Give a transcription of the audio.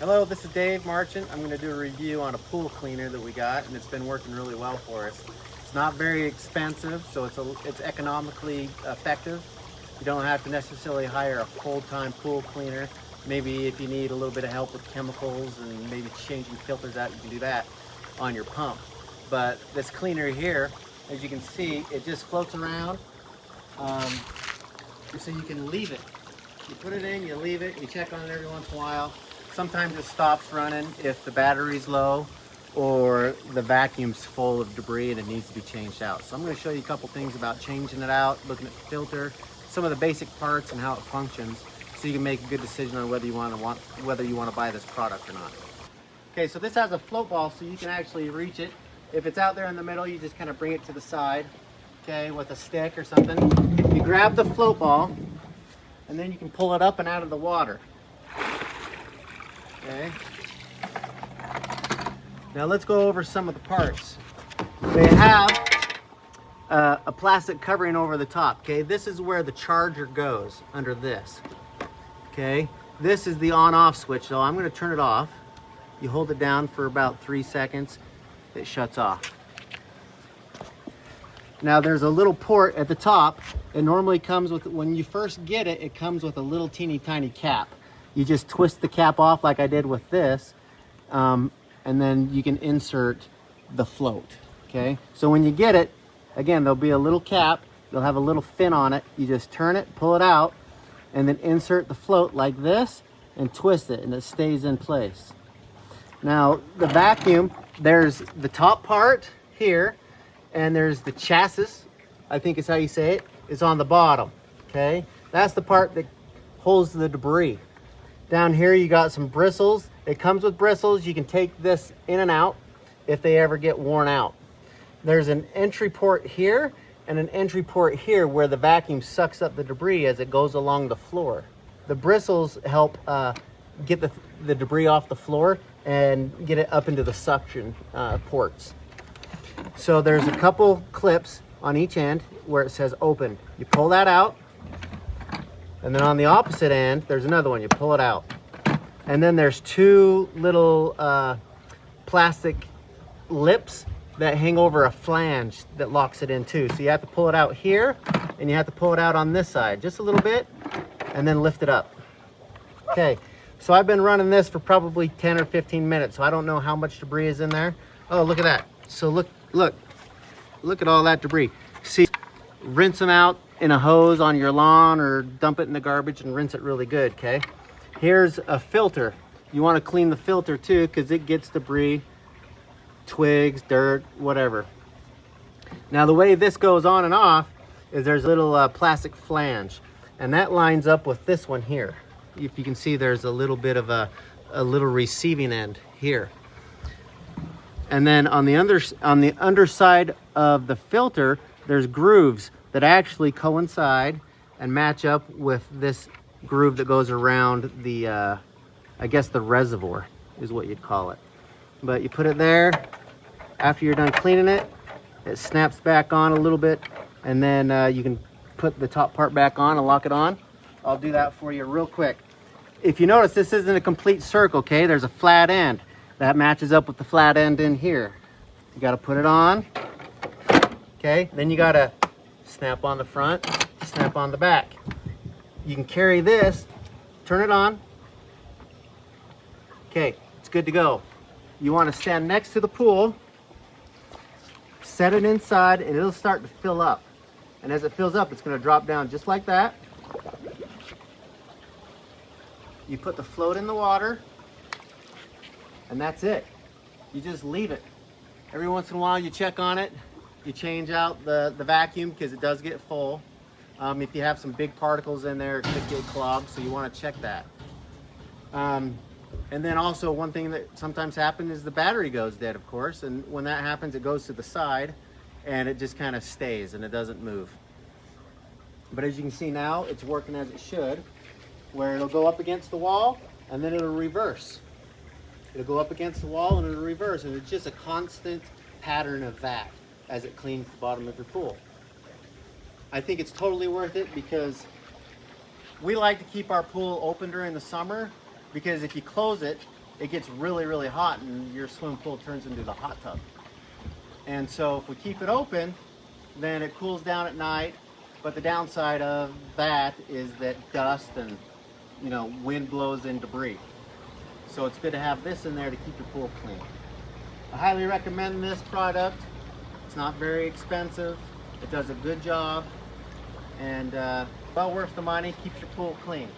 Hello, this is Dave Marchant. I'm going to do a review on a pool cleaner that we got, and it's been working really well for us. It's not very expensive, so it's economically effective. You don't have to necessarily hire a full-time pool cleaner. Maybe if you need a little bit of help with chemicals and maybe changing filters out, you can do that on your pump. But this cleaner here, as you can see, it just floats around, so you can leave it. You put it in, you leave it, you check on it every once in a while. Sometimes it stops running if the battery's low or the vacuum's full of debris and it needs to be changed out. So I'm going to show you a couple things about changing it out, looking at the filter, some of the basic parts and how it functions, so you can make a good decision on whether you want to buy this product or not. Okay, so this has a float ball, so you can actually reach it. If it's out there in the middle, you just kind of bring it to the side, okay, with a stick or something. You grab the float ball, and then you can pull it up and out of the water. Okay. Now let's go over some of the parts. They have a plastic covering over the top. Okay, this is where the charger goes, under this. Okay, this is the on-off switch, so I'm going to turn it off. You hold it down for about 3 seconds, it shuts off. Now there's a little port at the top. It normally comes with, when you first get it, it comes with a little teeny tiny cap. You just twist the cap off like I did with this, and then you can insert the float, okay? So when you get it, again, there'll be a little cap, it'll have a little fin on it. You just turn it, pull it out, and then insert the float like this, and twist it, and it stays in place. Now, the vacuum, there's the top part here, and there's the chassis, I think is how you say it, is on the bottom, okay? That's the part that holds the debris. Down here you got some bristles. It comes with bristles. You can take this in and out if they ever get worn out. There's an entry port here and an entry port here where the vacuum sucks up the debris as it goes along the floor. The bristles help get the debris off the floor and get it up into the suction ports. So there's a couple clips on each end where it says open. You pull that out, and then on the opposite end there's another one. You pull it out, and then there's two little plastic lips that hang over a flange that locks it in too. So you have to pull it out here, and you have to pull it out on this side just a little bit, and then lift it up. Okay, so I've been running this for probably 10 or 15 minutes, so I don't know how much debris is in there. Oh, look at that. So look at all that debris. See, rinse them out in a hose on your lawn or dump it in the garbage and rinse it really good, okay? Here's a filter. You want to clean the filter too, because it gets debris, twigs, dirt, whatever. Now the way this goes on and off is there's a little plastic flange, and that lines up with this one here. If you can see, there's a little bit of a little receiving end here. And then on the underside of the filter, there's grooves that actually coincide and match up with this groove that goes around the, I guess the reservoir is what you'd call it. But you put it there. After you're done cleaning it, it snaps back on a little bit, and then you can put the top part back on and lock it on. I'll do that for you real quick. If you notice, this isn't a complete circle, okay? There's a flat end. That matches up with the flat end in here. You gotta put it on, okay? Then you gotta snap on the front, snap on the back. You can carry this, turn it on. Okay, it's good to go. You wanna stand next to the pool, set it inside, and it'll start to fill up. And as it fills up, it's gonna drop down just like that. You put the float in the water, and that's it. You just leave it. Every once in a while you check on it. You change out the vacuum because it does get full. If you have some big particles in there, it could get clogged, so you want to check that. And then also one thing that sometimes happens is the battery goes dead, of course, and when that happens it goes to the side and it just kind of stays and it doesn't move. But as you can see now, it's working as it should, where it'll go up against the wall and then it'll reverse. It'll go up against the wall and it'll reverse, and it's just a constant pattern of that as it cleans the bottom of your pool. I think it's totally worth it because we like to keep our pool open during the summer, because if you close it, it gets really, really hot and your swim pool turns into the hot tub. And so if we keep it open, then it cools down at night. But the downside of that is that dust and, you know, wind blows in debris. So it's good to have this in there to keep your pool clean. I highly recommend this product. It's not very expensive. It does a good job, and well worth the money. Keeps your pool clean.